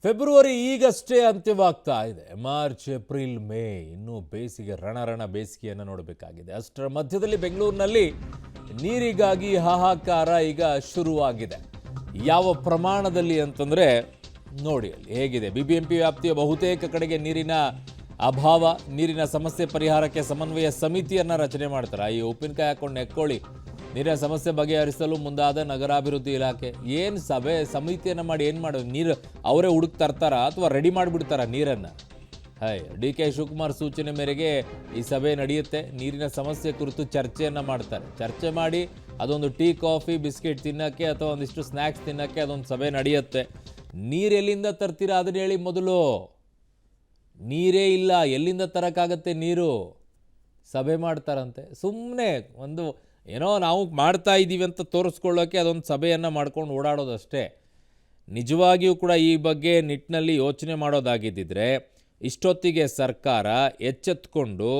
February ಈಗಷ್ಟೇ ಅಂತ್ಯವಾಗ್ತಾ ಇದೆ. March, April, May ಇನ್ನೂ ಬೇಸಿಗೆ ರಣ ಬೇಸಿಗೆಯನ್ನು ನೋಡಬೇಕಾಗಿದೆ. ಅಷ್ಟರ ಮಧ್ಯದಲ್ಲಿ ಬೆಂಗಳೂರಿನಲ್ಲಿ ನೀರಿಗಾಗಿ ಹಾಹಾಕಾರ ಈಗ ಶುರುವಾಗಿದೆ. ಯಾವ ಪ್ರಮಾಣದಲ್ಲಿ ಅಂತಂದ್ರೆ ನೋಡಿ ಅಲ್ಲಿ ಹೇಗಿದೆ. ಬಿಬಿಎಂಪಿ ವ್ಯಾಪ್ತಿಯ ಬಹುತೇಕ ಕಡೆಗೆ ನೀರಿನ ಅಭಾವ, ನೀರಿನ ಸಮಸ್ಯೆ ಪರಿಹಾರಕ್ಕೆ ಸಮನ್ವಯ ಸಮಿತಿಯನ್ನ ರಚನೆ ಮಾಡ್ತಾರೆ. ಈ ಉಪ್ಪಿನಕಾಯಿ ಹಾಕೊಂಡು ನೆಕ್ಕೊಳ್ಳಿ. ನೀರಿನ ಸಮಸ್ಯೆ ಬಗೆಹರಿಸಲು ಮುಂದಾದ ನಗರಾಭಿವೃದ್ಧಿ ಇಲಾಖೆ ಏನು ಸಮಿತಿಯನ್ನು ಮಾಡಿ ಏನು ಮಾಡೋದು? ನೀರು ಅವರೇ ಹುಡುಕ್ ತರ್ತಾರ ಅಥವಾ ರೆಡಿ ಮಾಡಿಬಿಡ್ತಾರ ನೀರನ್ನು? ಡಿ.ಕೆ. ಶಿವಕುಮಾರ್ ಸೂಚನೆ ಮೇರೆಗೆ ಈ ಸಭೆ ನಡೆಯುತ್ತೆ. ನೀರಿನ ಸಮಸ್ಯೆ ಕುರಿತು ಚರ್ಚೆಯನ್ನು ಮಾಡ್ತಾರೆ. ಚರ್ಚೆ ಮಾಡಿ ಅದೊಂದು ಟೀ, ಕಾಫಿ, ಬಿಸ್ಕೆಟ್ ತಿನ್ನೋಕ್ಕೆ ಅಥವಾ ಒಂದಿಷ್ಟು ಸ್ನ್ಯಾಕ್ಸ್ ತಿನ್ನೋಕ್ಕೆ ಅದೊಂದು ಸಭೆ ನಡೆಯುತ್ತೆ. ನೀರು ಎಲ್ಲಿಂದ ತರ್ತೀರಾ ಅದನ್ನ ಹೇಳಿ ಮೊದಲು. ನೀರೇ ಇಲ್ಲ, ಎಲ್ಲಿಂದ ತರೋಕ್ಕಾಗತ್ತೆ ನೀರು? ಸಭೆ ಮಾಡ್ತಾರಂತೆ. ಸುಮ್ಮನೆ ಒಂದು ಏನೋ ನಾವು ಮಾಡ್ತಾ ಇದ್ದೀವಿ ಅಂತ ತೋರಿಸ್ಕೊಳ್ಳೋಕ್ಕೆ ಅದೊಂದು ಸಭೆಯನ್ನು ಮಾಡ್ಕೊಂಡು ಓಡಾಡೋದಷ್ಟೇ. ನಿಜವಾಗಿಯೂ ಕೂಡ ಈ ಬಗ್ಗೆ ನಿಟ್ಟಿನಲ್ಲಿ ಯೋಚನೆ ಮಾಡೋದಾಗಿದ್ದಿದ್ರೆ ಇಷ್ಟೊತ್ತಿಗೆ ಸರ್ಕಾರ ಎಚ್ಚೆತ್ಕೊಂಡು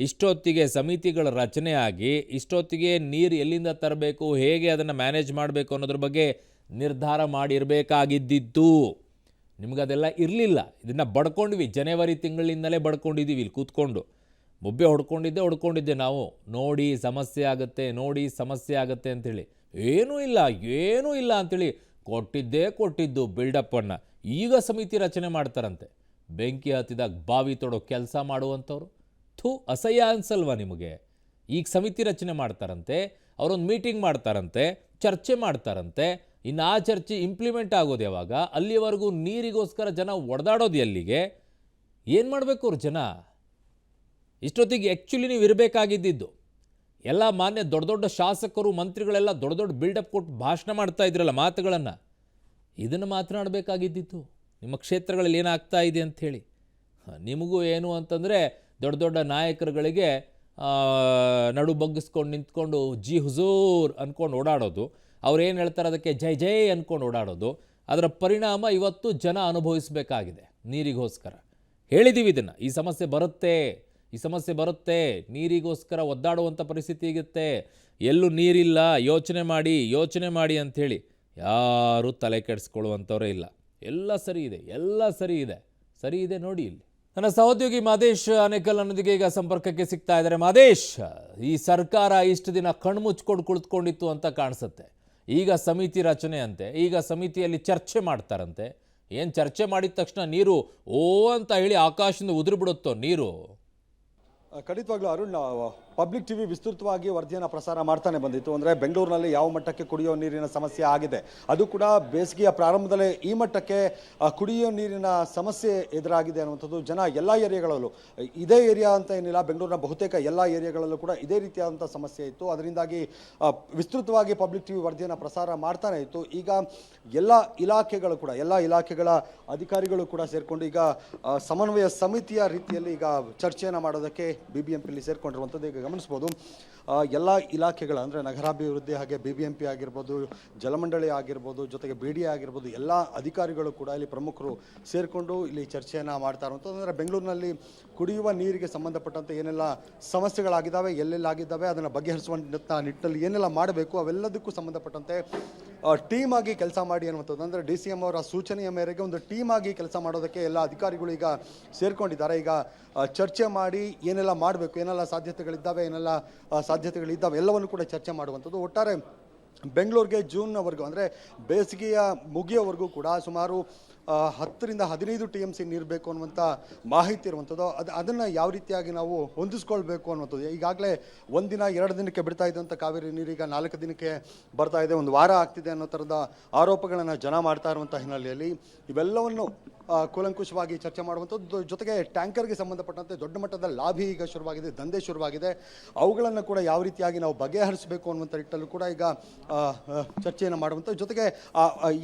ಇಷ್ಟೊತ್ತಿಗೆ ಸಮಿತಿಗಳ ರಚನೆ ಆಗಿ ಇಷ್ಟೊತ್ತಿಗೆ ನೀರು ಎಲ್ಲಿಂದ ತರಬೇಕು, ಹೇಗೆ ಅದನ್ನು ಮ್ಯಾನೇಜ್ ಮಾಡಬೇಕು ಅನ್ನೋದ್ರ ಬಗ್ಗೆ ನಿರ್ಧಾರ ಮಾಡಿರಬೇಕಾಗಿದ್ದಿತ್ತು. ನಿಮಗದೆಲ್ಲ ಇರಲಿಲ್ಲ. ಇದನ್ನು ಬಡ್ಕೊಂಡ್ವಿ. ಜನವರಿ ತಿಂಗಳಿಂದಲೇ ಬಡ್ಕೊಂಡಿದ್ದೀವಿ ಇಲ್ಲಿ ಕೂತ್ಕೊಂಡು. ಮುಬ್ಬೆ ಹೊಡ್ಕೊಂಡಿದ್ದೆ ನಾವು. ನೋಡಿ ಸಮಸ್ಯೆ ಆಗುತ್ತೆ ಅಂಥೇಳಿ. ಏನೂ ಇಲ್ಲ ಅಂಥೇಳಿ ಕೊಟ್ಟಿದ್ದು ಬಿಲ್ಡಪ್ಪನ್ನು. ಈಗ ಸಮಿತಿ ರಚನೆ ಮಾಡ್ತಾರಂತೆ. ಬೆಂಕಿ ಹತ್ತಿದಾಗ ಬಾವಿ ತೊಡೋ ಕೆಲಸ ಮಾಡುವಂಥವ್ರು. ಅಸಹ್ಯ ಅನ್ಸಲ್ವಾ ನಿಮಗೆ? ಈಗ ಸಮಿತಿ ರಚನೆ ಮಾಡ್ತಾರಂತೆ, ಅವರೊಂದು ಮೀಟಿಂಗ್ ಮಾಡ್ತಾರಂತೆ, ಚರ್ಚೆ ಮಾಡ್ತಾರಂತೆ. ಇನ್ನು ಆ ಚರ್ಚೆ ಇಂಪ್ಲಿಮೆಂಟ್ ಆಗೋದು ಯಾವಾಗ? ಅಲ್ಲಿವರೆಗೂ ನೀರಿಗೋಸ್ಕರ ಜನ ಒಡೆದಾಡೋದು ಎಲ್ಲಿಗೆ? ಏನು ಮಾಡಬೇಕು ಅವ್ರು ಜನ? ಇಷ್ಟೊತ್ತಿಗೆ ಆ್ಯಕ್ಚುಲಿ ನೀವು ಇರಬೇಕಾಗಿದ್ದಿದ್ದು ಎಲ್ಲ ಮಾನ್ಯ ದೊಡ್ಡ ಶಾಸಕರು, ಮಂತ್ರಿಗಳೆಲ್ಲ ದೊಡ್ಡ ಬಿಲ್ಡಪ್ ಕೊಟ್ಟು ಭಾಷಣ ಮಾಡ್ತಾ ಇದ್ರಲ್ಲ ಮಾತುಗಳನ್ನು, ಇದನ್ನು ಮಾತನಾಡಬೇಕಾಗಿದ್ದಿತ್ತು. ನಿಮ್ಮ ಕ್ಷೇತ್ರಗಳಲ್ಲಿ ಏನಾಗ್ತಾ ಇದೆ ಅಂಥೇಳಿ. ನಿಮಗೂ ಏನು ಅಂತಂದರೆ ದೊಡ್ಡ ನಾಯಕರುಗಳಿಗೆ ನಡು ಬಗ್ಗಿಸ್ಕೊಂಡು ನಿಂತ್ಕೊಂಡು ಜಿ ಹುಜೂರ್ ಅಂದ್ಕೊಂಡು ಓಡಾಡೋದು, ಅವ್ರು ಏನು ಹೇಳ್ತಾರೆ ಅದಕ್ಕೆ ಜೈ ಜೈ ಅಂದ್ಕೊಂಡು ಓಡಾಡೋದು. ಅದರ ಪರಿಣಾಮ ಇವತ್ತು ಜನ ಅನುಭವಿಸಬೇಕಾಗಿದೆ. ನೀರಿಗೋಸ್ಕರ ಹೇಳಿದ್ದೀವಿ ಇದನ್ನು. ಈ ಸಮಸ್ಯೆ ಬರುತ್ತೆ, ನೀರಿಗೋಸ್ಕರ ಒದ್ದಾಡುವಂಥ ಪರಿಸ್ಥಿತಿ ಇರುತ್ತೆ. ಎಲ್ಲೂ ನೀರಿಲ್ಲ, ಯೋಚನೆ ಮಾಡಿ ಅಂಥೇಳಿ ಯಾರೂ ತಲೆ ಕೆಡಿಸ್ಕೊಳ್ಳುವಂಥವರೇ ಇಲ್ಲ. ಎಲ್ಲ ಸರಿ ಇದೆ ನೋಡಿ. ಇಲ್ಲಿ ನನ್ನ ಸಹೋದ್ಯೋಗಿ ಮಾದೇಶ್ ಆನೇಕಲ್ ಅನ್ನೋದಿಗೆ ಈಗ ಸಂಪರ್ಕಕ್ಕೆ ಸಿಗ್ತಾ ಇದ್ದಾರೆ. ಮಾದೇಶ್, ಈ ಸರ್ಕಾರ ಇಷ್ಟು ದಿನ ಕಣ್ಮುಚ್ಕೊಂಡು ಕುಳಿತುಕೊಂಡಿತ್ತು ಅಂತ ಕಾಣಿಸುತ್ತೆ. ಈಗ ಸಮಿತಿ ರಚನೆ ಅಂತೆ, ಈಗ ಸಮಿತಿಯಲ್ಲಿ ಚರ್ಚೆ ಮಾಡ್ತಾರಂತೆ. ಏನು ಚರ್ಚೆ ಮಾಡಿದ ತಕ್ಷಣ ನೀರು ಓ ಅಂತ ಹೇಳಿ ಆಕಾಶದಿಂದ ಉದುರು ಬಿಡುತ್ತೋ ನೀರು? ಖಂಡಿತವಾಗ್ಲೂ ಅರುಣ್, ಪಬ್ಲಿಕ್ ಟಿವಿ ವಿಸ್ತೃತವಾಗಿ ವರದಿಯನ್ನು ಪ್ರಸಾರ ಮಾಡ್ತಾನೆ ಬಂದಿತ್ತು. ಅಂದರೆ ಬೆಂಗಳೂರಿನಲ್ಲಿ ಯಾವ ಮಟ್ಟಕ್ಕೆ ಕುಡಿಯೋ ನೀರಿನ ಸಮಸ್ಯೆ ಆಗಿದೆ, ಅದು ಕೂಡ ಬೇಸಿಗೆಯ ಪ್ರಾರಂಭದಲ್ಲೇ ಈ ಮಟ್ಟಕ್ಕೆ ಕುಡಿಯೋ ನೀರಿನ ಸಮಸ್ಯೆ ಎದುರಾಗಿದೆ ಅನ್ನುವಂಥದ್ದು ಜನ ಎಲ್ಲ ಏರಿಯಾಗಳಲ್ಲೂ, ಇದೇ ಏರಿಯಾ ಅಂತ ಏನಿಲ್ಲ, ಬೆಂಗಳೂರಿನ ಬಹುತೇಕ ಎಲ್ಲ ಏರಿಯಾಗಳಲ್ಲೂ ಕೂಡ ಇದೇ ರೀತಿಯಾದಂಥ ಸಮಸ್ಯೆ ಇತ್ತು. ಅದರಿಂದಾಗಿ ವಿಸ್ತೃತವಾಗಿ ಪಬ್ಲಿಕ್ ಟಿವಿ ವರದಿಯನ್ನು ಪ್ರಸಾರ ಮಾಡ್ತಾನೆ ಇತ್ತು. ಈಗ ಎಲ್ಲ ಇಲಾಖೆಗಳ ಅಧಿಕಾರಿಗಳು ಕೂಡ ಸೇರಿಕೊಂಡು ಈಗ ಸಮನ್ವಯ ಸಮಿತಿಯ ರೀತಿಯಲ್ಲಿ ಈಗ ಚರ್ಚೆಯನ್ನು ಮಾಡೋದಕ್ಕೆ BBMP ಸೇರ್ಕೊಂಡಿರುವಂಥದ್ದು ಈಗ ಗಮನಿಸ್ಬೋದು. ಎಲ್ಲ ಇಲಾಖೆಗಳ ಅಂದರೆ ನಗರಾಭಿವೃದ್ಧಿ, ಹಾಗೆ BBMP ಆಗಿರ್ಬೋದು, ಜಲಮಂಡಳಿ ಆಗಿರ್ಬೋದು, ಜೊತೆಗೆ BDA ಆಗಿರ್ಬೋದು, ಎಲ್ಲ ಅಧಿಕಾರಿಗಳು ಕೂಡ ಇಲ್ಲಿ ಪ್ರಮುಖರು ಸೇರಿಕೊಂಡು ಇಲ್ಲಿ ಚರ್ಚೆಯನ್ನು ಮಾಡ್ತಾ ಇರುವಂಥದ್ದು. ಅಂದರೆ ಬೆಂಗಳೂರಿನಲ್ಲಿ ಕುಡಿಯುವ ನೀರಿಗೆ ಸಂಬಂಧಪಟ್ಟಂತೆ ಏನೆಲ್ಲ ಸಮಸ್ಯೆಗಳಾಗಿದ್ದಾವೆ, ಎಲ್ಲೆಲ್ಲಾಗಿದ್ದಾವೆ, ಅದನ್ನು ಬಗೆಹರಿಸುವಂಥ ನಿಟ್ಟಿನಲ್ಲಿ ಏನೆಲ್ಲ ಮಾಡಬೇಕು ಅವೆಲ್ಲದಕ್ಕೂ ಸಂಬಂಧಪಟ್ಟಂತೆ ಟೀಮ್ ಆಗಿ ಕೆಲಸ ಮಾಡಿ ಅನ್ನುವಂಥದ್ದು. ಅಂದರೆ DCM ಅವರ ಸೂಚನೆಯ ಮೇರೆಗೆ ಒಂದು ಟೀಮ್ ಆಗಿ ಕೆಲಸ ಮಾಡೋದಕ್ಕೆ ಎಲ್ಲ ಅಧಿಕಾರಿಗಳು ಈಗ ಸೇರ್ಕೊಂಡಿದ್ದಾರೆ. ಈಗ ಚರ್ಚೆ ಮಾಡಿ ಏನೆಲ್ಲ ಮಾಡಬೇಕು, ಏನೆಲ್ಲ ಸಾಧ್ಯತೆಗಳಿದ್ದಾವೆ ಎಲ್ಲವನ್ನು ಕೂಡ ಚರ್ಚೆ ಮಾಡುವಂಥದ್ದು. ಒಟ್ಟಾರೆ ಬೆಂಗಳೂರಿಗೆ ಜೂನ್ನವರೆಗೂ ಅಂದರೆ ಬೇಸಿಗೆಯ ಮುಗಿಯೋವರೆಗೂ ಕೂಡ ಸುಮಾರು 10 ರಿಂದ 15 TMC ನೀರು ಬೇಕು ಅನ್ನುವಂಥ ಮಾಹಿತಿ ಇರುವಂಥದ್ದು. ಅದನ್ನು ಯಾವ ರೀತಿಯಾಗಿ ನಾವು ಹೊಂದಿಸ್ಕೊಳ್ಬೇಕು ಅನ್ನುವಂಥದ್ದು. ಈಗಾಗಲೇ 1 ದಿನ 2 ದಿನಕ್ಕೆ ಬಿಡ್ತಾ ಇದ್ದಂಥ ಕಾವೇರಿ ನೀರೀಗ 4 ದಿನಕ್ಕೆ ಬರ್ತಾ ಇದೆ, 1 ವಾರ ಆಗ್ತಿದೆ ಅನ್ನೋ ಥರದ ಆರೋಪಗಳನ್ನು ಜನ ಮಾಡ್ತಾ ಇರುವಂಥ ಹಿನ್ನೆಲೆಯಲ್ಲಿ ಇವೆಲ್ಲವನ್ನು ಕೂಲಂಕುಷವಾಗಿ ಚರ್ಚೆ ಮಾಡುವಂಥದ್ದು. ಜೊತೆಗೆ ಟ್ಯಾಂಕರ್ಗೆ ಸಂಬಂಧಪಟ್ಟಂತೆ ದೊಡ್ಡ ಮಟ್ಟದ ಲಾಭಿ ಈಗ ಶುರುವಾಗಿದೆ, ದಂಧೆ ಶುರುವಾಗಿದೆ. ಅವುಗಳನ್ನು ಕೂಡ ಯಾವ ರೀತಿಯಾಗಿ ನಾವು ಬಗೆಹರಿಸಬೇಕು ಅನ್ನುವಂಥ ನಿಟ್ಟಲ್ಲೂ ಕೂಡ ಈಗ ಚರ್ಚೆಯನ್ನು ಮಾಡುವಂಥದ್ದು. ಜೊತೆಗೆ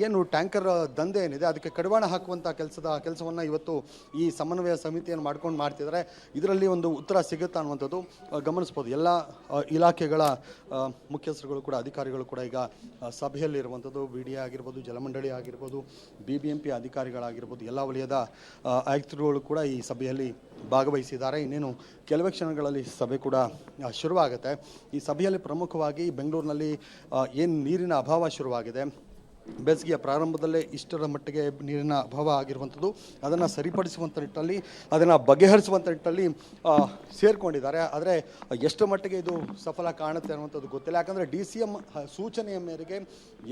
ಏನು ಟ್ಯಾಂಕರ್ ದಂಧೆ ಏನಿದೆ ಅದಕ್ಕೆ ಕಡಿವಾಣ ಹಾಕುವಂಥ ಕೆಲಸವನ್ನು ಇವತ್ತು ಈ ಸಮನ್ವಯ ಸಮಿತಿಯನ್ನು ಮಾಡ್ತಿದ್ದಾರೆ. ಇದರಲ್ಲಿ ಒಂದು ಉತ್ತರ ಸಿಗುತ್ತಾ ಅನ್ನುವಂಥದ್ದು ಗಮನಿಸ್ಬೋದು. ಎಲ್ಲ ಇಲಾಖೆಗಳ ಮುಖ್ಯಸ್ಥರುಗಳು ಕೂಡ, ಅಧಿಕಾರಿಗಳು ಕೂಡ ಈಗ ಸಭೆಯಲ್ಲಿ ಇರುವಂಥದ್ದು. BDA ಆಗಿರ್ಬೋದು, ಜಲಮಂಡಳಿ ಆಗಿರ್ಬೋದು, BBMP ಅಧಿಕಾರಿಗಳಾಗಿರ್ಬೋದು, ಎಲ್ಲ ವಲಯದ ಆಯುಕ್ತರುಗಳು ಕೂಡ ಈ ಸಭೆಯಲ್ಲಿ ಭಾಗವಹಿಸಿದ್ದಾರೆ. ಇನ್ನೇನು ಕೆಲವೇ ಕ್ಷಣಗಳಲ್ಲಿ ಸಭೆ ಕೂಡ ಶುರುವಾಗುತ್ತೆ. ಈ ಸಭೆಯಲ್ಲಿ ಪ್ರಮುಖವಾಗಿ ಬೆಂಗಳೂರಿನಲ್ಲಿ ಏನು ನೀರಿನ ಅಭಾವ ಶುರುವಾಗಿದೆ, ಬೇಸಿಗೆಯ ಪ್ರಾರಂಭದಲ್ಲೇ ಇಷ್ಟರ ಮಟ್ಟಿಗೆ ನೀರಿನ ಅಭಾವ ಆಗಿರುವಂಥದ್ದು, ಅದನ್ನು ಸರಿಪಡಿಸುವಂಥ ನಿಟ್ಟಲ್ಲಿ, ಅದನ್ನು ಬಗೆಹರಿಸುವಂಥ ನಿಟ್ಟಲ್ಲಿ ಸೇರಿಕೊಂಡಿದ್ದಾರೆ. ಆದರೆ ಎಷ್ಟು ಮಟ್ಟಿಗೆ ಇದು ಸಫಲ ಕಾಣುತ್ತೆ ಅನ್ನುವಂಥದ್ದು ಗೊತ್ತಿಲ್ಲ. ಯಾಕಂದರೆ DCM ಸೂಚನೆಯ ಮೇರೆಗೆ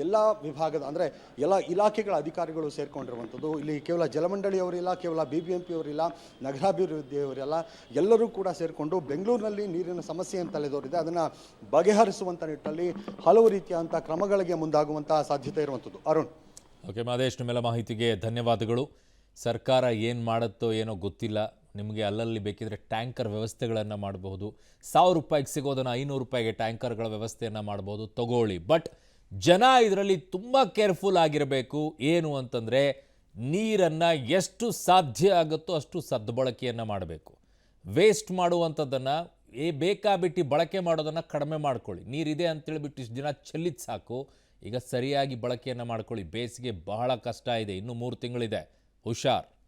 ಎಲ್ಲ ವಿಭಾಗದ ಅಂದರೆ ಎಲ್ಲ ಇಲಾಖೆಗಳ ಅಧಿಕಾರಿಗಳು ಸೇರಿಕೊಂಡಿರುವಂಥದ್ದು. ಇಲ್ಲಿ ಕೇವಲ ಜಲಮಂಡಳಿಯವರಿಲ್ಲ, ಕೇವಲ BBMP ಅವರಿಲ್ಲ, ನಗರಾಭಿವೃದ್ಧಿಯವರಿಲ್ಲ, ಎಲ್ಲರೂ ಕೂಡ ಸೇರಿಕೊಂಡು ಬೆಂಗಳೂರಿನಲ್ಲಿ ನೀರಿನ ಸಮಸ್ಯೆ ಏನು ತಲೆದೋರಿದೆ ಅದನ್ನು ಬಗೆಹರಿಸುವಂಥ ನಿಟ್ಟಲ್ಲಿ ಹಲವು ರೀತಿಯಾದಂಥ ಕ್ರಮಗಳಿಗೆ ಮುಂದಾಗುವಂಥ ಸಾಧ್ಯತೆ ಇರುವಂಥದ್ದು. ಅರುಣ್. ಓಕೆ ಮಹದೇಶ್, ನಿಮ್ಮೆಲ್ಲ ಮಾಹಿತಿಗೆ ಧನ್ಯವಾದಗಳು. ಸರ್ಕಾರ ಏನು ಮಾಡುತ್ತೋ ಏನೋ ಗೊತ್ತಿಲ್ಲ. ನಿಮಗೆ ಅಲ್ಲಲ್ಲಿ ಬೇಕಿದ್ರೆ ಟ್ಯಾಂಕರ್ ವ್ಯವಸ್ಥೆಗಳನ್ನು ಮಾಡಬಹುದು. 1000 ರೂಪಾಯಿಗೆ ಸಿಗೋದನ್ನು 500 ರೂಪಾಯಿಗೆ ಟ್ಯಾಂಕರ್ಗಳ ವ್ಯವಸ್ಥೆಯನ್ನು ಮಾಡಬಹುದು, ತಗೊಳ್ಳಿ. ಬಟ್ ಜನ ಇದರಲ್ಲಿ ತುಂಬ ಕೇರ್ಫುಲ್ ಆಗಿರಬೇಕು. ಏನು ಅಂತಂದರೆ ನೀರನ್ನು ಎಷ್ಟು ಸಾಧ್ಯ ಆಗುತ್ತೋ ಅಷ್ಟು ಸದ್ಬಳಕೆಯನ್ನು ಮಾಡಬೇಕು. ವೇಸ್ಟ್ ಮಾಡುವಂಥದ್ದನ್ನು ಬೇಕಾಬಿಟ್ಟು ಬಳಕೆ ಮಾಡೋದನ್ನು ಕಡಿಮೆ ಮಾಡ್ಕೊಳ್ಳಿ. ನೀರಿದೆ ಅಂತೇಳಿಬಿಟ್ಟು ಇಷ್ಟು ದಿನ ಚೆಲ್ಲಿದ್ದು ಸಾಕು. ಈಗ ಸರಿಯಾಗಿ ಬಳಕೆಯನ್ನು ಮಾಡ್ಕೊಳ್ಳಿ. ಬೇಸಿಗೆ ಬಹಳ ಕಷ್ಟ ಇದೆ, ಇನ್ನೂ 3 ತಿಂಗಳಿದೆ. ಹುಷಾರ್.